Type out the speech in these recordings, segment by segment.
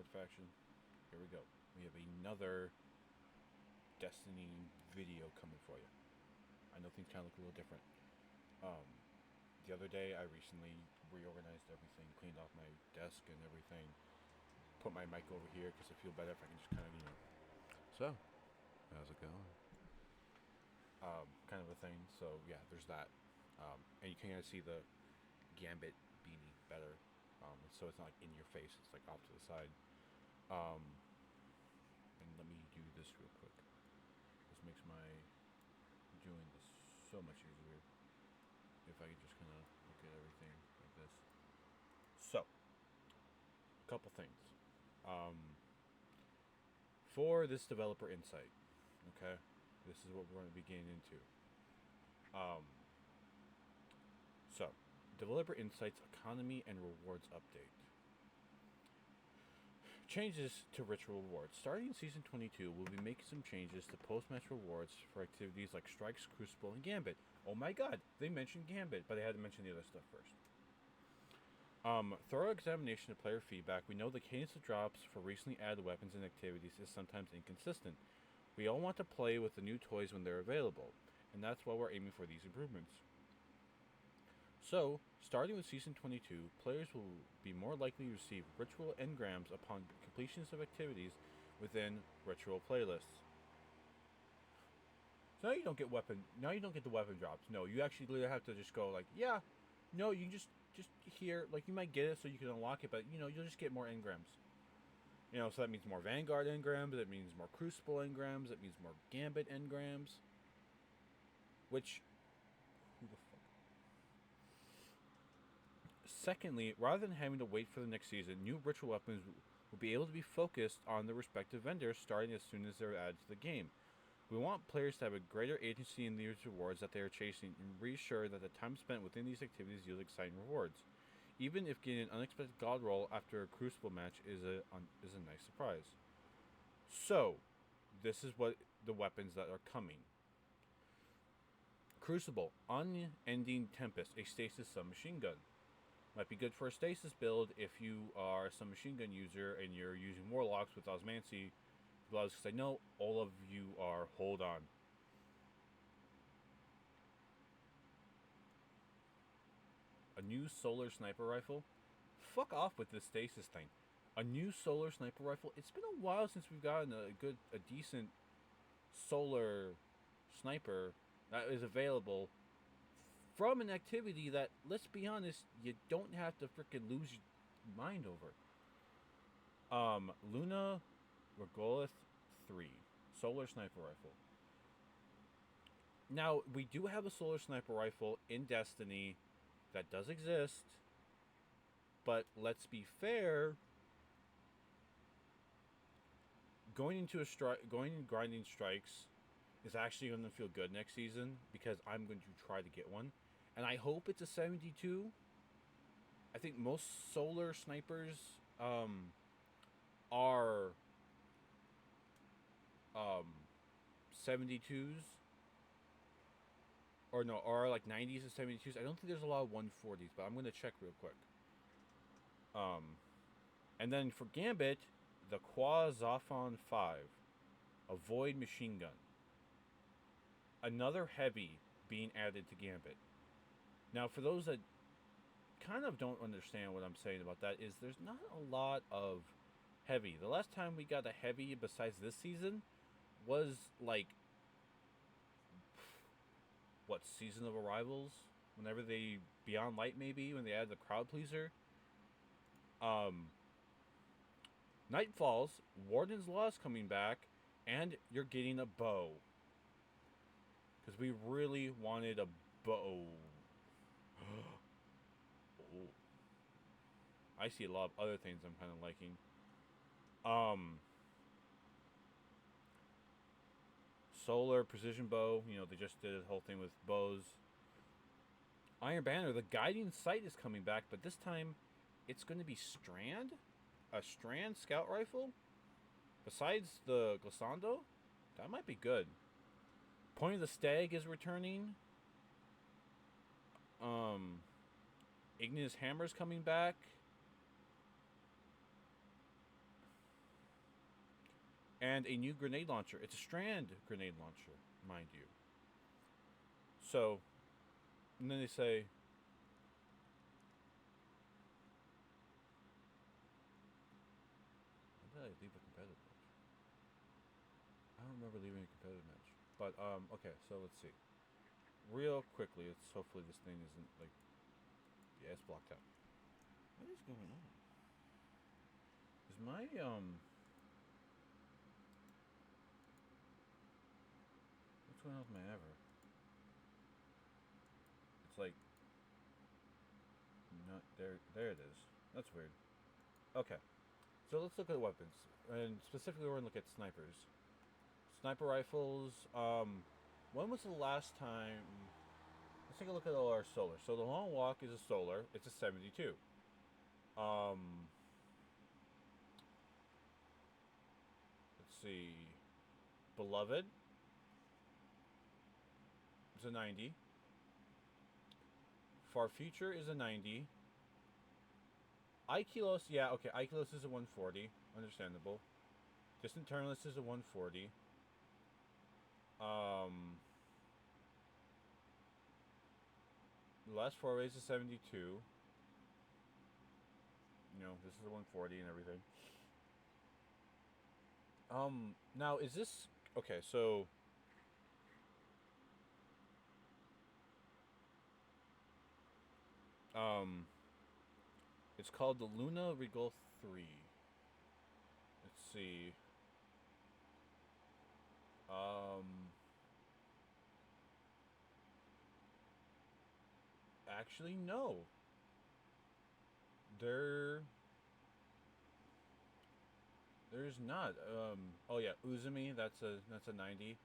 Red Faction. Here we go. We have another Destiny video coming for you. I know things kind of look a little different. The other day, I recently reorganized everything, cleaned off my desk and everything, put my mic over here because I feel better if I can just kind of, So, how's it going? Kind of a thing. So, yeah, there's that. And you can kind of see the Gambit beanie better. So it's not like in your face, it's like off to the side. And let me do this real quick. This makes my doing this so much easier. If I could just kind of look at everything like this. So, a couple things. For this developer insight, okay, this is what we're going to be getting into. So, developer insights, economy, and rewards update. Changes to ritual rewards. Starting in Season 22, we'll be making some changes to post-match rewards for activities like Strikes, Crucible, and Gambit. Oh my god, they mentioned Gambit, but they had to mention the other stuff first. Thorough examination of player feedback. We know the cadence of drops for recently added weapons and activities is sometimes inconsistent. We all want to play with the new toys when they're available, and that's why we're aiming for these improvements. So, starting with Season 22, players will be more likely to receive ritual engrams upon completions of activities within ritual playlists. So now you don't get the weapon drops. No, you actually literally have to just go like, yeah, no, you can just here, like you might get it so you can unlock it, but you'll just get more engrams. So that means more Vanguard engrams, that means more Crucible engrams, that means more Gambit engrams. Which, who the fuck? Secondly, rather than having to wait for the next season, new ritual weapons will be able to be focused on the respective vendors starting as soon as they're added to the game. We want players to have a greater agency in these rewards that they are chasing and reassure that the time spent within these activities yields exciting rewards, even if getting an unexpected god roll after a Crucible match is a nice surprise. So, this is what the weapons that are coming. Crucible, Unending Tempest, a stasis submachine gun. Might be good for a stasis build if you are a submachine gun user and you're using Warlocks with Osmancy gloves, because I know all of you are. Hold on. A new solar sniper rifle? Fuck off with this stasis thing. A new solar sniper rifle? It's been a while since we've gotten a decent solar sniper that is available from an activity that, let's be honest, you don't have to freaking lose your mind over. Luna Regolith 3 solar sniper rifle. Now, we do have a solar sniper rifle in Destiny that does exist, but let's be fair, going and grinding strikes is actually going to feel good next season because I'm going to try to get one. And I hope it's a 72. I think most solar snipers are 72s. Or like 90s and 72s. I don't think there's a lot of 140s, but I'm going to check real quick. And then for Gambit, the Quazophon 5, a Void machine gun. Another heavy being added to Gambit. Now, for those that kind of don't understand what I'm saying about that, is there's not a lot of heavy. The last time we got a heavy besides this season was like, what, Season of Arrivals? Whenever they, Beyond Light maybe, when they added the Crowd Pleaser. Night Falls, Warden's Law is coming back, and you're getting a bow. Because we really wanted a bow. Oh. I see a lot of other things I'm kind of liking. Solar precision bow. They just did a whole thing with bows. Iron Banner, the guiding sight is coming back, but this time it's going to be Strand? A Strand scout rifle? Besides the Glissando? That might be good. Point of the Stag is returning. Igneous Hammer's coming back. and a new grenade launcher. It's a strand grenade launcher, mind you. So, and then they say, when did I leave a competitive match? I don't remember leaving a competitive match. But, okay, so let's see. Real quickly, it's hopefully this thing isn't, like, yeah, it's blocked out. What is going on? Is my, what's going on with my ever? It's like, not, there it is. That's weird. Okay, so let's look at weapons. And specifically, we're going to look at snipers. Sniper rifles, when was the last time? Let's take a look at all our solar. So the Long Walk is a solar. It's a 72. Let's see. Beloved. It's a 90. Far Future is a 90. Ikilos, yeah, okay. Ikilos is a 140. Understandable. Distant Turnless is a 140. The Last Four Ways is 72. You know, this is a 140 and everything. Now is this okay? So, it's called the Luna Regal 3. Let's see. Actually, no. There's not. Oh yeah, Uzumi. That's a 90.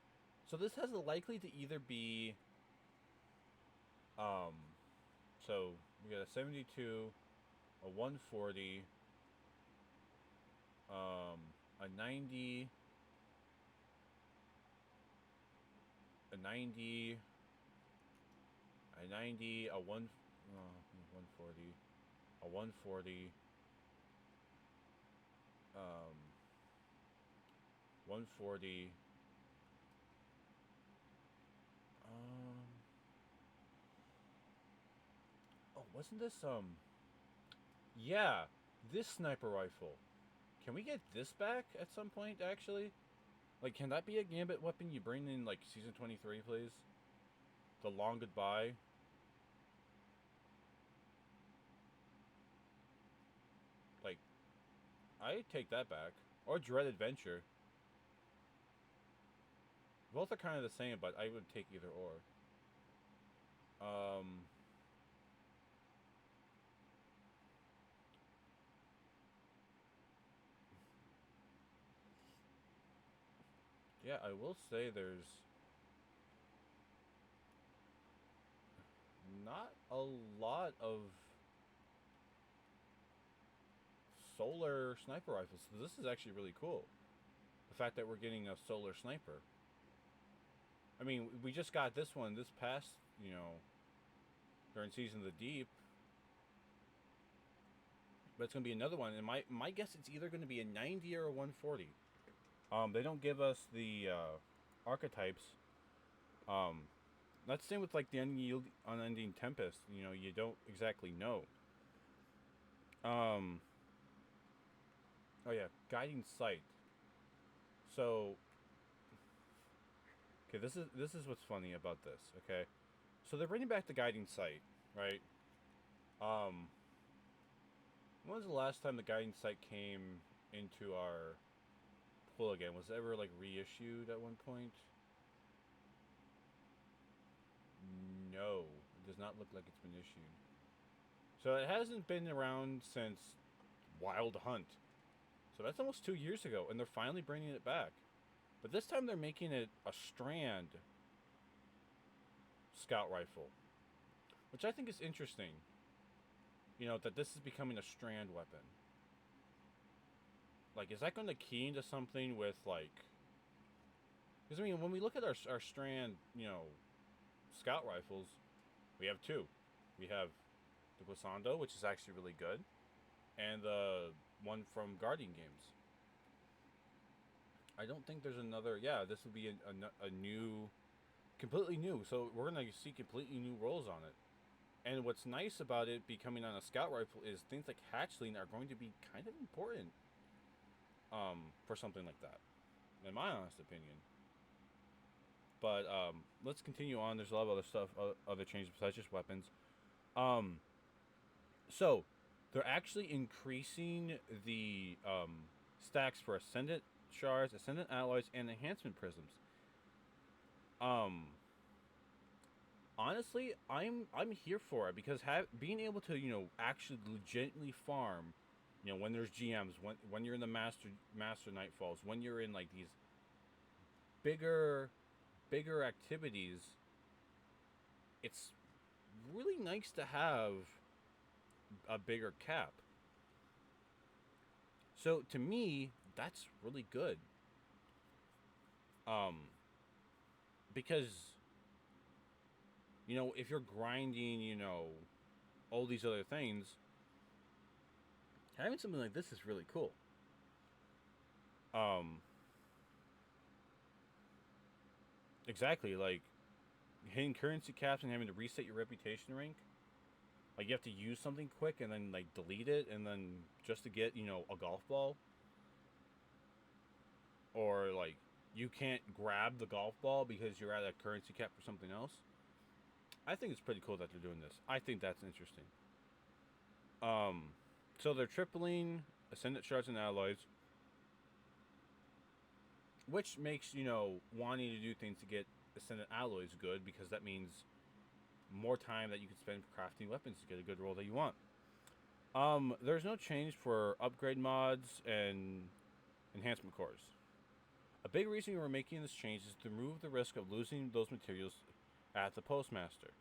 So this has a likely to either be. So we got a 72, a 140, a 90, a 90, a 90, a 140, a 140, 140. Oh, wasn't this Yeah, this sniper rifle. Can we get this back at some point? Actually, like, can that be a Gambit weapon you bring in like season 23, please? The Long Goodbye. Like, I take that back. Or Dread Adventure. Both are kind of the same, but I would take either or. Yeah, I will say there's not a lot of solar sniper rifles. So this is actually really cool. The fact that we're getting a solar sniper. I mean, we just got this one this past, during Season of the Deep. But it's going to be another one. And my guess it's either going to be a 90 or a 140. They don't give us the archetypes. That's the same with like the Unending Tempest. You don't exactly know. Oh yeah, Guiding Sight. So, okay, this is what's funny about this. Okay, so they're bringing back the Guiding Sight, right? When was the last time the Guiding Sight came into our pool again? Was it ever like reissued at one point? No, it does not look like it's been issued. So it hasn't been around since Wild Hunt. So that's almost 2 years ago, and they're finally bringing it back. But this time they're making it a strand scout rifle, which I think is interesting. That this is becoming a strand weapon. Like, is that going to key into something with, like... Because, I mean, when we look at our strand, scout rifles, we have two. We have the Glissando, which is actually really good, and the one from Guardian Games. I don't think there's another. Yeah, this would be a new, completely new. So we're gonna see completely new roles on it. And what's nice about it becoming on a scout rifle is things like hatchling are going to be kind of important for something like that, in my honest opinion. But let's continue on. There's a lot of other stuff, other changes besides just weapons. Um, so they're actually increasing the stacks for Ascendant shards, Ascendant alloys, and enhancement prisms. Um, honestly, I'm here for it because being able to actually legitimately farm, when there's GMs, when you're in the master nightfalls, when you're in like these bigger bigger activities, it's really nice to have a bigger cap. So to me, that's really good. Um, because if you're grinding, all these other things, having something like this is really cool. Um, exactly, like hitting currency caps and having to reset your reputation rank. Like you have to use something quick and then like delete it and then just to get a golf ball, or like you can't grab the golf ball because you're at a currency cap for something else. I think it's pretty cool that they're doing this. I think that's interesting. Um, so they're tripling Ascendant shards and alloys, which makes wanting to do things to get Ascendant alloys good because that means more time that you can spend crafting weapons to get a good roll that you want. There's no change for upgrade mods and enhancement cores. A big reason we're making this change is to remove the risk of losing those materials at the postmaster,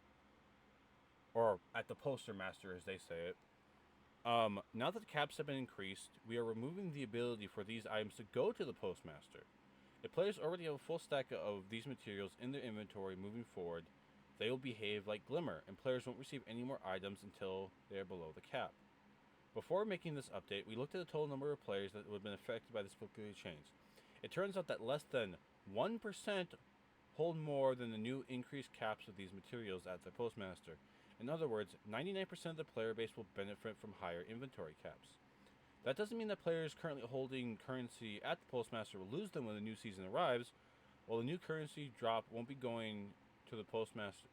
or at the poster master, as they say it. Now that the caps have been increased, we are removing the ability for these items to go to the postmaster. If players already have a full stack of these materials in their inventory moving forward, they will behave like Glimmer, and players won't receive any more items until they are below the cap. Before making this update, we looked at the total number of players that would have been affected by this particular change. It turns out that less than 1% hold more than the new increased caps of these materials at the postmaster. In other words, 99% of the player base will benefit from higher inventory caps. That doesn't mean that players currently holding currency at the postmaster will lose them when the new season arrives. While the new currency drop won't be going to the postmaster,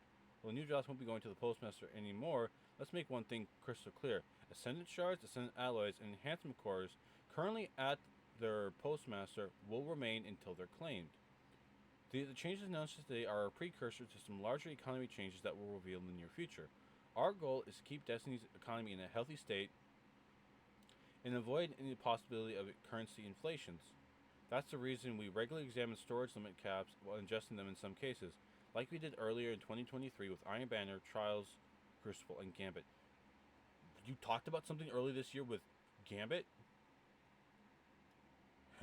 anymore, let's make one thing crystal clear. Ascendant shards, Ascendant alloys, and enhancement cores currently at their postmaster will remain until they're claimed. The changes announced today are a precursor to some larger economy changes that will reveal in the near future. Our goal is to keep Destiny's economy in a healthy state and avoid any possibility of currency inflations. That's the reason we regularly examine storage limit caps while adjusting them in some cases, like we did earlier in 2023 with Iron Banner, Trials, Crucible, and Gambit. You talked about something earlier this year with Gambit?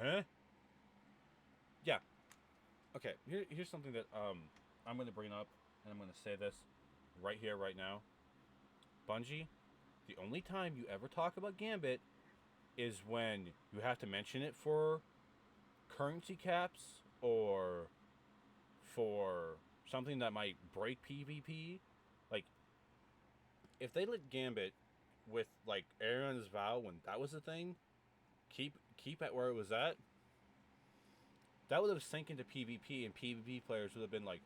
Huh? Yeah. Okay, here's something that I'm going to bring up, and I'm going to say this right here, right now. Bungie, the only time you ever talk about Gambit is when you have to mention it for currency caps or for something that might break PvP. Like, if they let Gambit with like Aaron's Vow when that was a thing, keep at where it was at, that would have sank into PvP, and PvP players would have been like,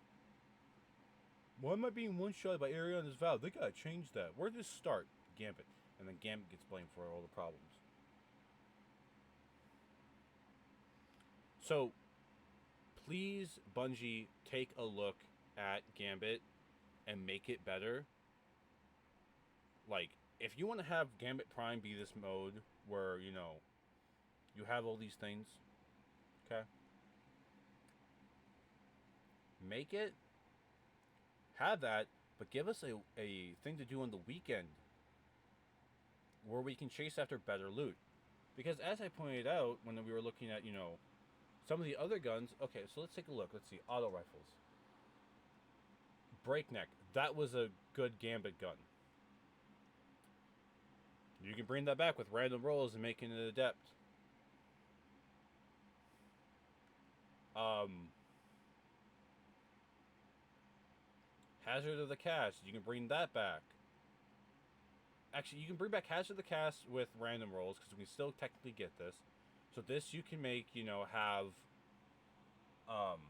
why am I being one-shot by Ariana's Vow? They gotta change that. Where did this start? Gambit. And then Gambit gets blamed for all the problems. So, please, Bungie, take a look at Gambit and make it better. Like, if you want to have Gambit Prime be this mode where, you have all these things, okay? Make it, have that, but give us a thing to do on the weekend where we can chase after better loot. Because as I pointed out when we were looking at, some of the other guns, okay, so let's take a look. Let's see, auto rifles. Breakneck, that was a good Gambit gun. You can bring that back with random rolls and make it an adept. Um, Hazard of the Cast, you can bring that back. Actually, you can bring back Hazard of the Cast with random rolls because we can still technically get this. So this you can make, have, um,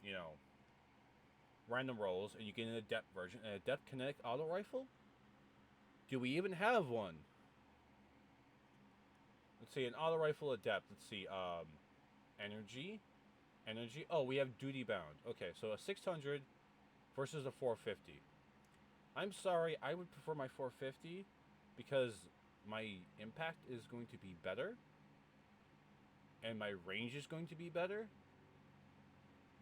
you know, random rolls, and you get an adept version, an adept kinetic auto rifle. Do we even have one? Let's see, an auto rifle adept. Let's see, energy, energy. Oh, we have duty bound. Okay, so a 600 versus a 450. I'm sorry, I would prefer my 450 because my impact is going to be better, and my range is going to be better.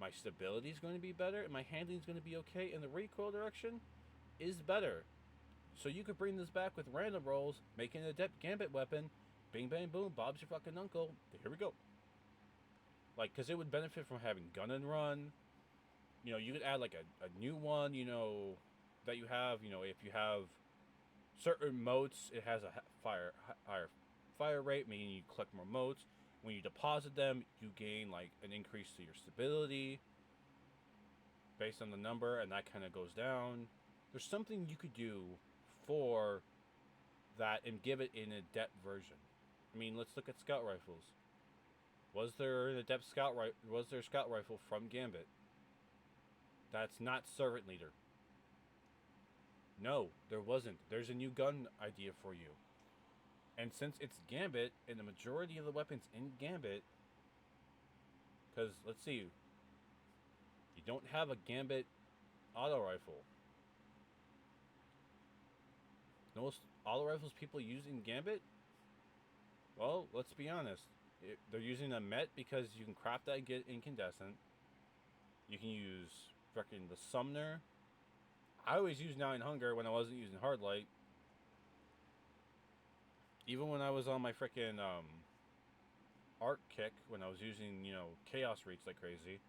My stability is going to be better, and my handling is going to be okay, and the recoil direction is better. So you could bring this back with random rolls, make an adept gambit weapon, bing bang boom, Bob's your fucking uncle. Here we go. Like, because it would benefit from having gun and run. You could add like a new one, that you have. If you have certain motes, it has a higher fire rate, meaning you collect more motes. When you deposit them, you gain like an increase to your stability based on the number, and that kind of goes down. There's something you could do for that and give it an adept version. I mean, let's look at scout rifles. Was there an adept scout Was there a scout rifle from Gambit? That's not servant leader. No, there wasn't. There's a new gun idea for you. And since it's Gambit, and the majority of the weapons in Gambit, because let's see, you don't have a Gambit auto rifle. Most auto rifles people use in Gambit, well, let's be honest. They're using a Met because you can craft that and get incandescent. You can use freaking the Sumner. I always used Now in Hunger when I wasn't using Hardlight. Even when I was on my freaking Arc kick, when I was using, Chaos Reach like crazy.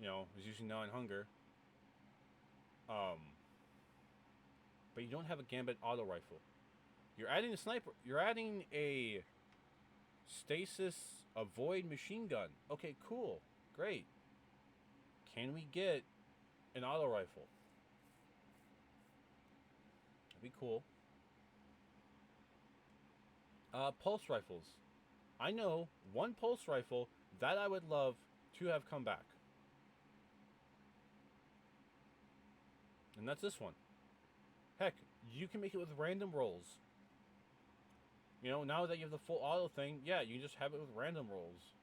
I was using Now in Hunger. But you don't have a Gambit auto rifle. You're adding a sniper. You're adding a stasis avoid machine gun. Okay, cool. Great. Can we get an auto rifle? That'd be cool. Pulse rifles. I know one pulse rifle that I would love to have come back. And that's this one. Heck, you can make it with random rolls. Now that you have the full auto thing, yeah, you can just have it with random rolls.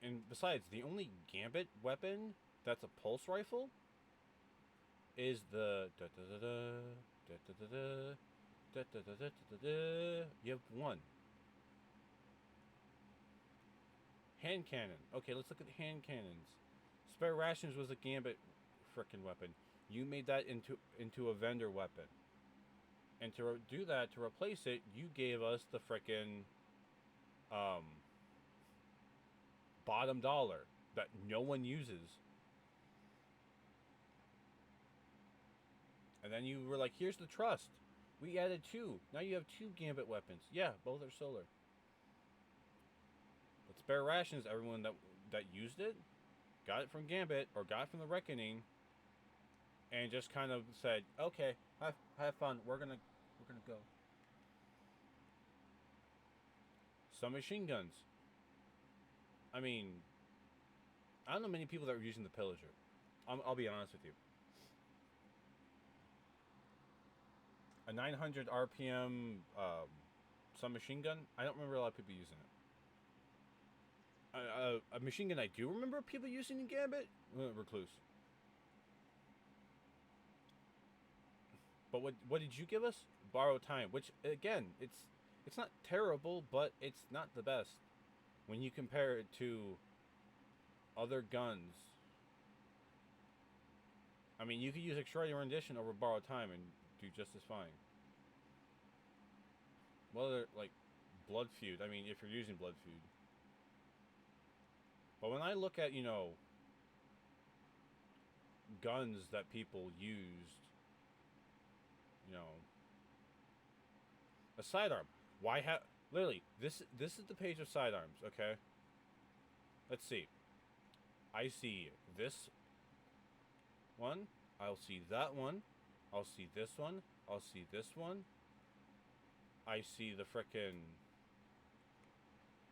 And besides, the only Gambit weapon that's a pulse rifle is the you have one. Hand cannon. Okay, let's look at the hand cannons. Spare rations was a Gambit frickin' weapon. You made that into a vendor weapon. And to do that, to replace it, you gave us the frickin' bottom dollar that no one uses. And then you were like, here's the trust. We added 2. Now you have 2 Gambit weapons. Yeah, both are solar. But spare rations, everyone that used it, got it from Gambit, or got it from the Reckoning, and just kind of said, okay, have fun, we're gonna go. Some machine guns. I mean, I don't know many people that were using the Pillager. I'll be honest with you. A 900 RPM submachine gun, I don't remember a lot of people using it. A machine gun I do remember people using in Gambit? Recluse. But what did you give us? Borrowed Time, which again, it's not terrible, but it's not the best when you compare it to other guns. I mean, you could use Extraordinary Rendition over Borrowed Time and do just as fine. Well, they're like Blood Feud. I mean, if you're using Blood Feud. But when I look at, guns that people used, a sidearm. Literally, this is the page of sidearms. Okay, let's see. I see this one. I'll see that one. I'll see this one. I'll see this one. I see the frickin'.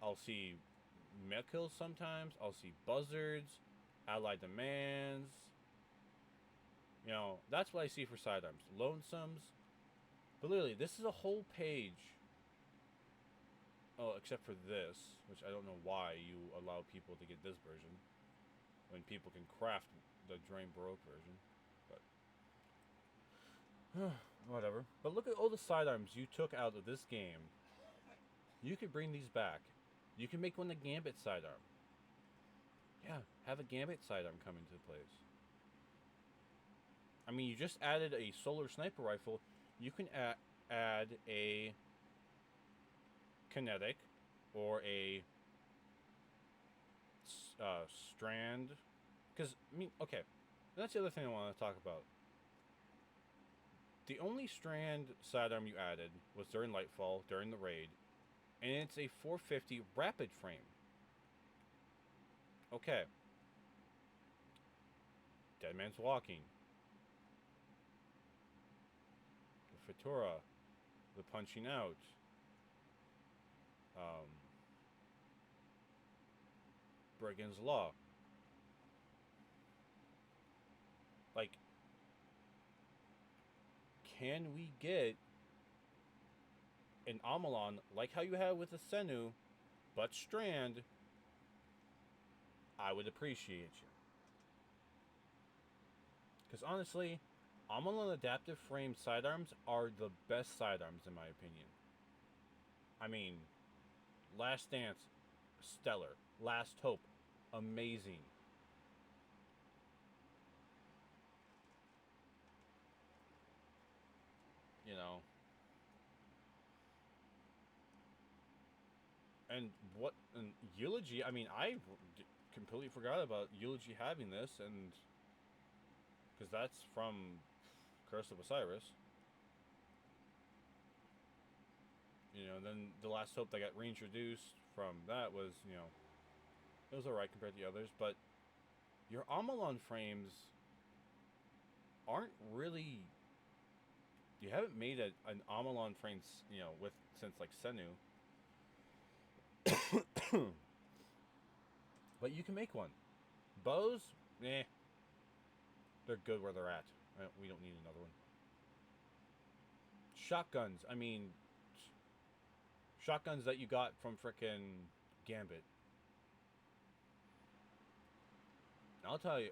I'll see kills sometimes. I'll see buzzards, allied demands. You know, that's what I see for sidearms. Lonesomes. But literally, this is a whole page. Oh, except for this, which I don't know why you allow people to get this version when people can craft the Drain Baroque version. But whatever. But look at all the sidearms you took out of this game. You could bring these back. You can make one a Gambit sidearm. Yeah, have a Gambit sidearm come into place. I mean, you just added a solar sniper rifle. You can add a kinetic or a strand. Because, I mean, okay. That's the other thing I want to talk about. The only strand sidearm you added was during Lightfall, during the raid. And it's a 450 rapid frame. Okay. Dead Man's Walking. The Fatura. The Punching Out. Brigand's Law. Like, can we get an Amalon like how you have with the Senu, but strand? I would appreciate you. Because honestly, Amalon adaptive frame sidearms are the best sidearms in my opinion. I mean, Last Dance, stellar. Last Hope, amazing. You know. And what, and Eulogy, I mean, I completely forgot about Eulogy having this, and because that's from Curse of Osiris. You know, then the Last Hope that got reintroduced from that was, you know, it was alright compared to the others, but your Amalon frames aren't really. You haven't made an Amalon frame, you know, with since like Senu. But you can make one. Bows, eh, they're good where they're at. We don't need another one. Shotguns, I mean, shotguns that you got from frickin' Gambit. I'll tell you,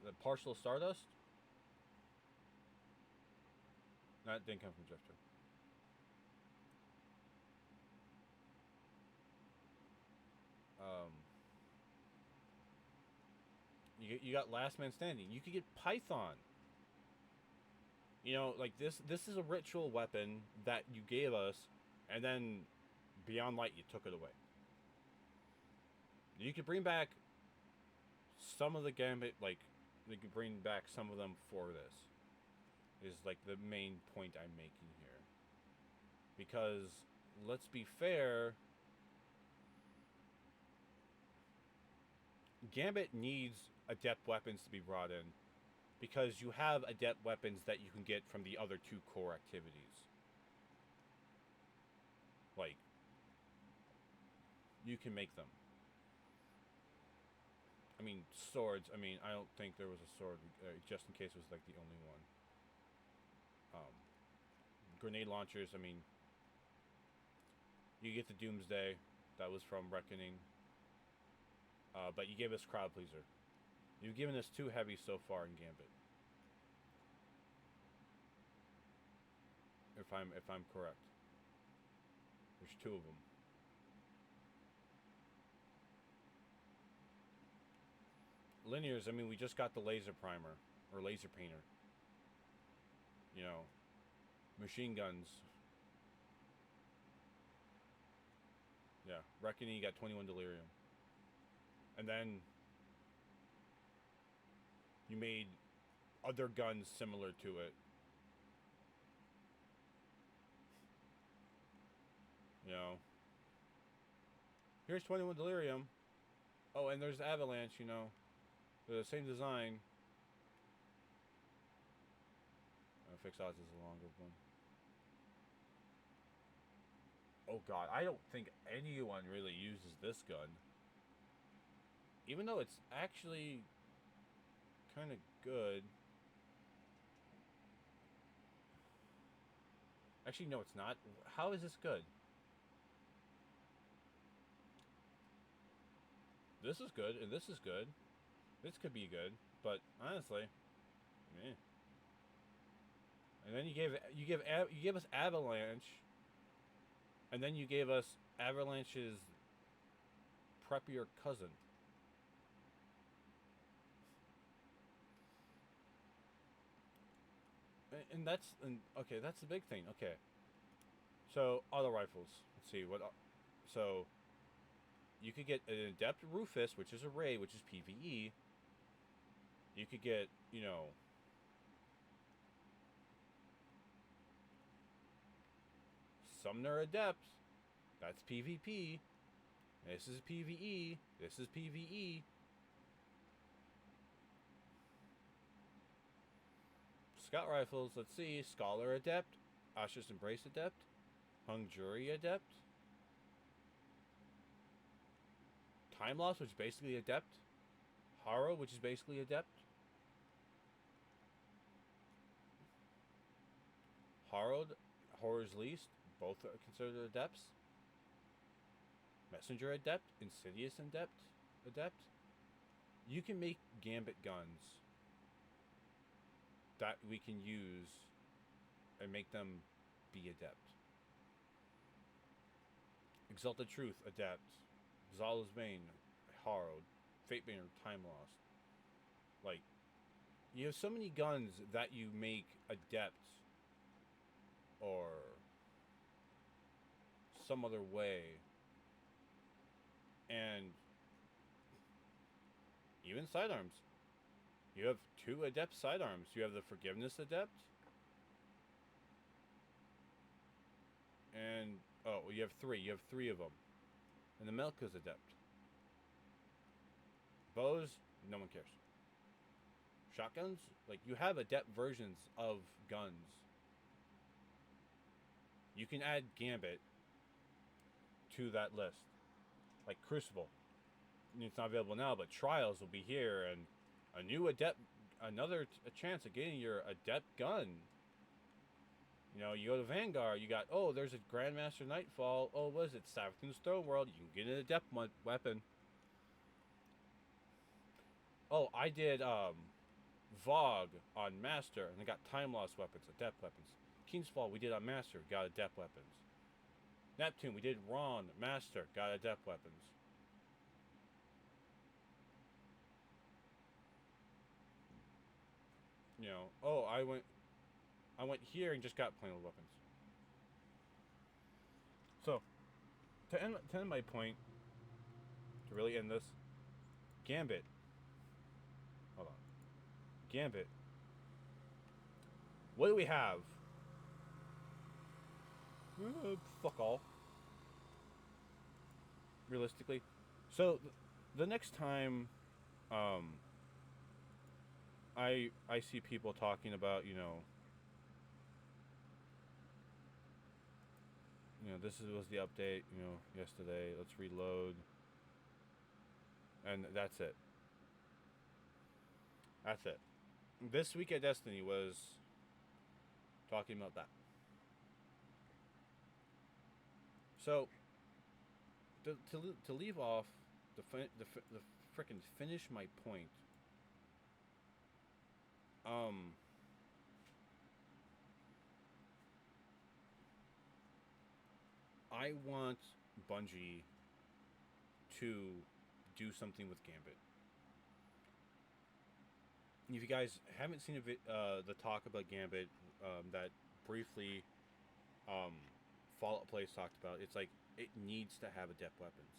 the Partial Stardust, that didn't come from Drifter. You got Last Man Standing. You could get Python. You know, like this is a ritual weapon that you gave us, and then Beyond Light you took it away. You could bring back some of the Gambit, like you could bring back some of them for this. Is like the main point I'm making here. Because let's be fair, Gambit needs adept weapons to be brought in, because you have adept weapons that you can get from the other two core activities. Like, you can make them. I mean, swords, I mean, I don't think there was a sword, just in case it was like the only one. Grenade launchers, I mean, you get the Doomsday, that was from Reckoning. But you gave us Crowd Pleaser. You've given us 2 heavy so far in Gambit. If I'm correct. There's 2 of them. Linears, I mean, we just got the laser primer or laser painter. You know, machine guns. Yeah, Reckoning, you got 21 Delirium. And then you made other guns similar to it. You know, Here's 21 Delirium. Oh, and there's Avalanche, you know. They're the same design. Fixed odds is a longer one. Oh god, I don't think anyone really uses this gun. Even though it's actually kind of good. Actually, no, it's not. How is this good? This is good, and this is good. This could be good, but honestly, meh. And then you gave us Avalanche, and then you gave us Avalanche's preppier cousin. And okay. That's the big thing. Okay, so auto rifles. Let's see what. So you could get an Adept Rufus, which is a raid, which is PVE. You could get, you know, Sumner Adept. That's PvP. This is PvE. This is PvE. Scout rifles. Let's see. Scholar Adept. Asher's Embrace Adept. Hung Jury Adept. Time Loss, which is basically Adept. Horror, which is basically Adept. Horror's Least, both are considered Adepts. Messenger Adept, Insidious Adept. You can make Gambit guns that we can use and make them be Adept. Exalted Truth, Adept. Zala's Bane, Harrowed. Fatebaner, Time Lost. Like, you have so many guns that you make Adept or some other way. And even sidearms. You have 2 Adept sidearms. You have the Forgiveness Adept. And, oh, you have 3. You have 3 of them. And the Melka's Adept. Bows, no one cares. Shotguns, like, you have Adept versions of guns. You can add Gambit to that list. Like Crucible. It's not available now, but Trials will be here, and a new Adept, a chance of getting your Adept gun. You know, you go to Vanguard, you got, oh, there's a Grandmaster Nightfall. Oh, what is it? Savathun's Throne World. You can get an Adept weapon. Oh, I did Vogue on Master, and I got Time Lost weapons, Adept weapons. King's Fall, we did on Master, got Adept weapons. Neptune, we did Ron, Master, got Adept weapons. You know, oh, I went here and just got plain old weapons. So, to end my point, to really end this, Gambit. Hold on. Gambit. What do we have? Fuck all. Realistically. So, the next time, I see people talking about, you know, this was the update, you know, yesterday. Let's reload. And that's it. That's it. This week at Destiny was talking about that. So, to leave off, the frickin' finish my point. I want Bungie to do something with Gambit. If you guys haven't seen the talk about Gambit that briefly Fallout Plays talked about, it's like it needs to have Adept weapons.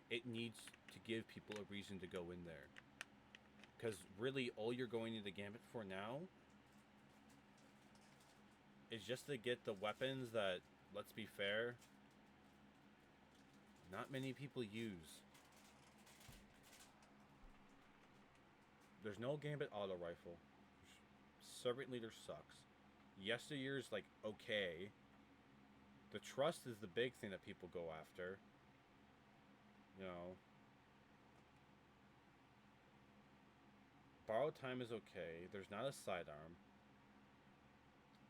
It needs to give people a reason to go in there. Because really, all you're going into Gambit for now is just to get the weapons that, let's be fair, not many people use. There's no Gambit auto rifle. Servant leader sucks. Yesteryear's like okay. The trust is the big thing that people go after. You know. Borrowed time is okay. There's not a sidearm.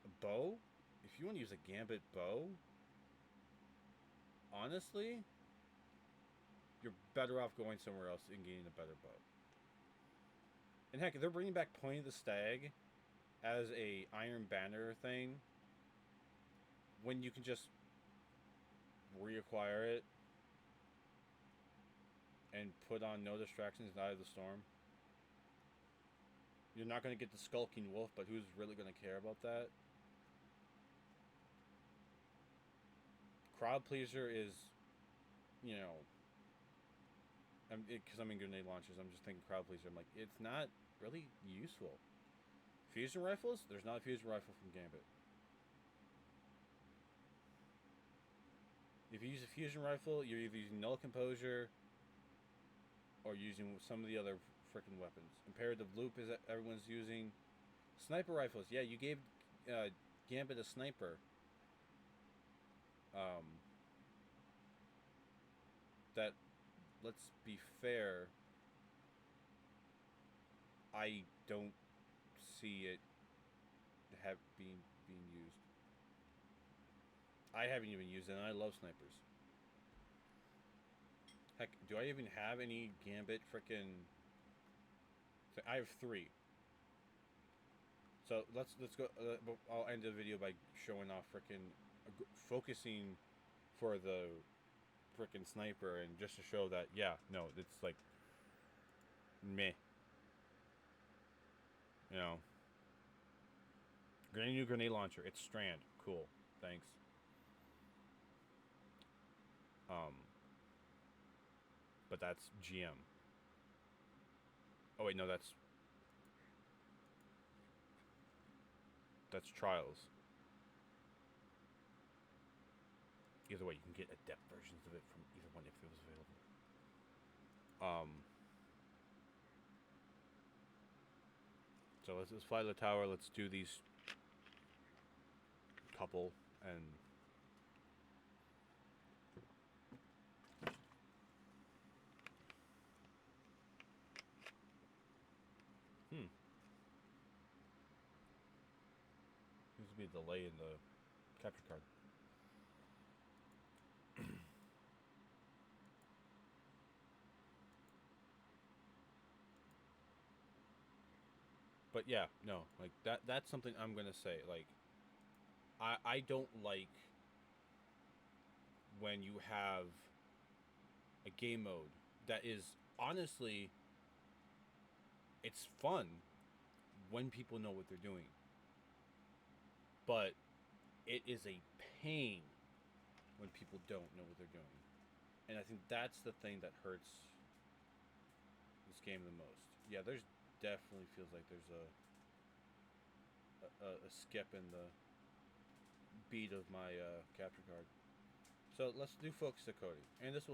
A bow? If you want to use a Gambit bow, honestly, you're better off going somewhere else and getting a better bow. And heck, they're bringing back Point of the Stag as a Iron Banner thing when you can just reacquire it and put on No Distractions, Eye of the Storm. You're not going to get the Skulking Wolf, but who's really going to care about that? Crowd Pleaser is, you know, because I'm in grenade launchers, I'm just thinking Crowd Pleaser. I'm like, it's not really useful. Fusion rifles? There's not a fusion rifle from Gambit. If you use a fusion rifle, you're either using Null Composure or using some of the other freaking weapons. Imperative Loop is that everyone's using. Sniper rifles. Yeah, you gave Gambit a sniper. That, let's be fair, I don't see it being used. I haven't even used it, and I love snipers. Heck, do I even have any Gambit frickin'... I have 3. So let's go. I'll end the video by showing off frickin' focusing for the frickin' sniper, and just to show that, yeah, no, it's like meh. You know, new grenade launcher. It's Strand. Cool. Thanks. But that's GM. Oh wait, no, that's Trials. Either way, you can get adept versions of it from either one if it was available. So let's fly to the tower. Let's do these couple and. Seems to be a delay in the capture card. But yeah, no, like that's something I'm gonna say. Like, I don't like when you have a game mode that is honestly, it's fun when people know what they're doing. But it is a pain when people don't know what they're doing. And I think that's the thing that hurts this game the most. Yeah, there's definitely feels like there's a skip in the beat of my capture card. So let's do focus decoding, and this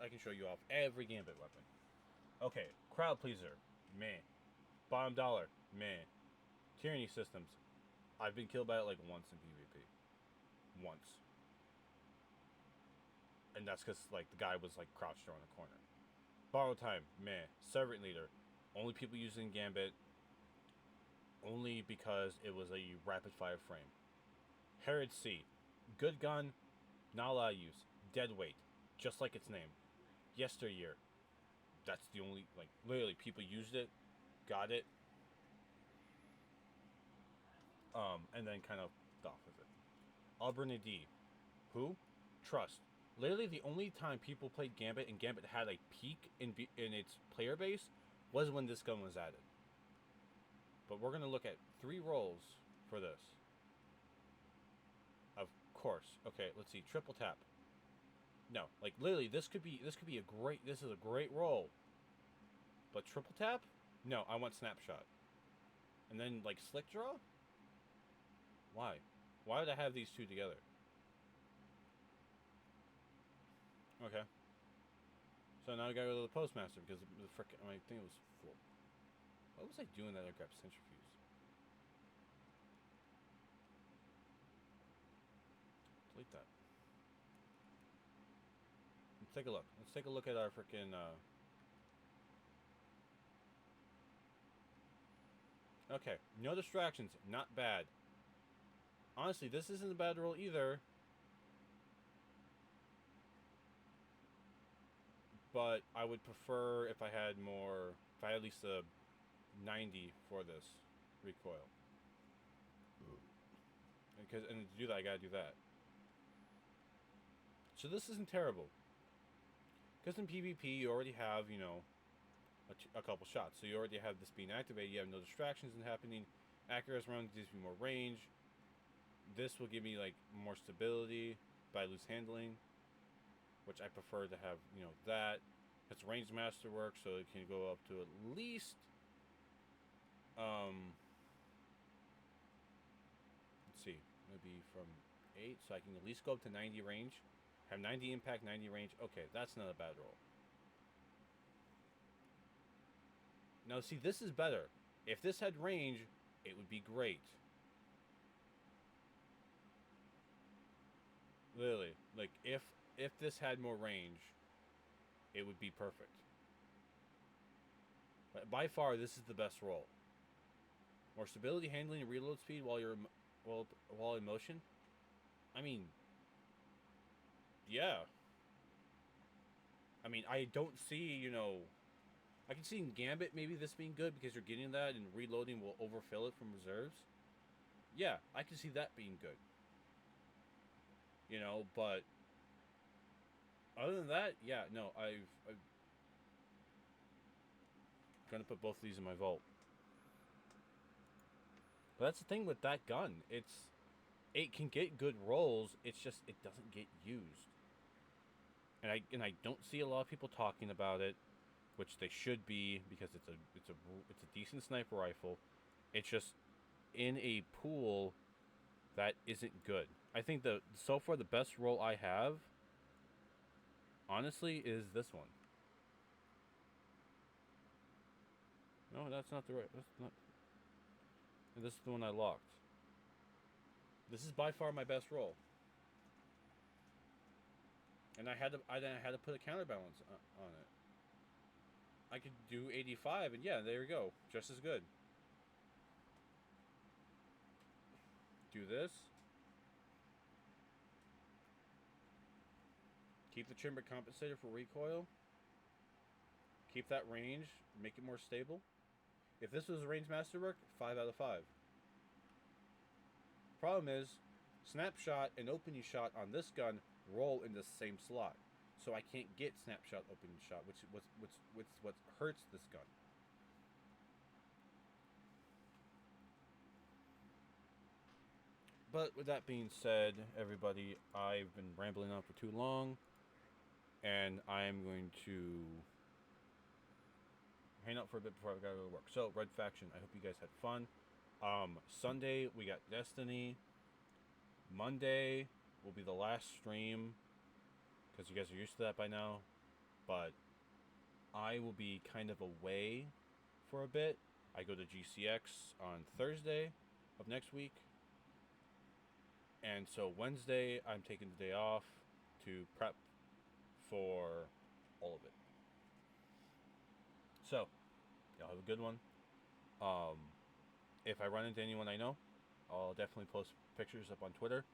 I can show you off every Gambit weapon. Okay, Crowd Pleaser, meh. Bottom Dollar, meh. Tyranny Systems, I've been killed by it like once in PvP. Once. And that's because like the guy was like crouched around the corner. Borrow Time, meh. Servant Leader, only people using Gambit, only because it was a rapid fire frame. Herod C, good gun, not a lot of use. Dead weight, just like its name. Yesteryear, that's the only, like, literally people used it, got it, and then kind of off with it. Auburn D, who? Trust. Literally the only time people played Gambit and Gambit had a peak in its player base was when this gun was added. But we're gonna look at 3 roles for this. Of course. Okay, let's see. Triple tap. No, like literally, this is a great role. But triple tap? No, I want snapshot. And then like slick draw? Why? Why would I have these two together? Okay. So now I gotta go to the postmaster because the frick, my thing was full. What was I doing that I grabbed centrifuge? Delete that. Let's take a look. Let's take a look at our freaking. Okay, no distractions, not bad. Honestly, this isn't a bad roll either. But I would prefer if I had more, if I had at least a 90 for this recoil. And to do that, I gotta do that. So this isn't terrible. Because in PvP, you already have, you know, a couple shots. So you already have this being activated. You have no distractions happening. Accurate round gives me more range. This will give me, like, more stability by loose handling, which I prefer to have, you know, that. It's ranged masterwork, so it can go up to at least, let's see, maybe from 8, so I can at least go up to 90 range. Have 90 impact, 90 range. Okay, that's not a bad roll. Now, see, this is better. If this had range, it would be great. Literally, like, if this had more range, it would be perfect. But by far, this is the best roll. More stability, handling, and reload speed while you're while in motion. I mean, yeah. I mean, I don't see, you know, I can see in Gambit maybe this being good because you're getting that and reloading will overfill it from reserves. Yeah, I can see that being good. You know, but other than that, yeah, no, I'm gonna put both of these in my vault. But that's the thing with that gun. It can get good rolls. It's just it doesn't get used. And I don't see a lot of people talking about it, which they should be because it's a decent sniper rifle. It's just in a pool that isn't good. I think so far the best roll I have, honestly, is this one. No, that's not the right. That's not. This is the one I locked. This is by far my best roll. And I had to put a counterbalance on it. I could do 85, and yeah, there you go, just as good. Do this. Keep the chamber compensator for recoil. Keep that range, make it more stable. If this was a range masterwork, 5 out of 5. Problem is, snapshot and opening shot on this gun roll in the same slot, so I can't get snapshot opening shot, which what hurts this gun. But with that being said, everybody, I've been rambling on for too long, and I'm going to hang out for a bit before I gotta go to work. So, Red Faction, I hope you guys had fun. Sunday, we got Destiny. Monday will be the last stream, because you guys are used to that by now. But I will be kind of away for a bit. I go to GCX on Thursday of next week. And so Wednesday, I'm taking the day off to prep for all of it. So, y'all have a good one. If I run into anyone I know, I'll definitely post pictures up on Twitter.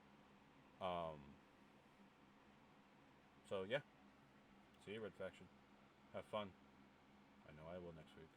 So yeah. See you, Red Faction. Have fun. I know I will next week.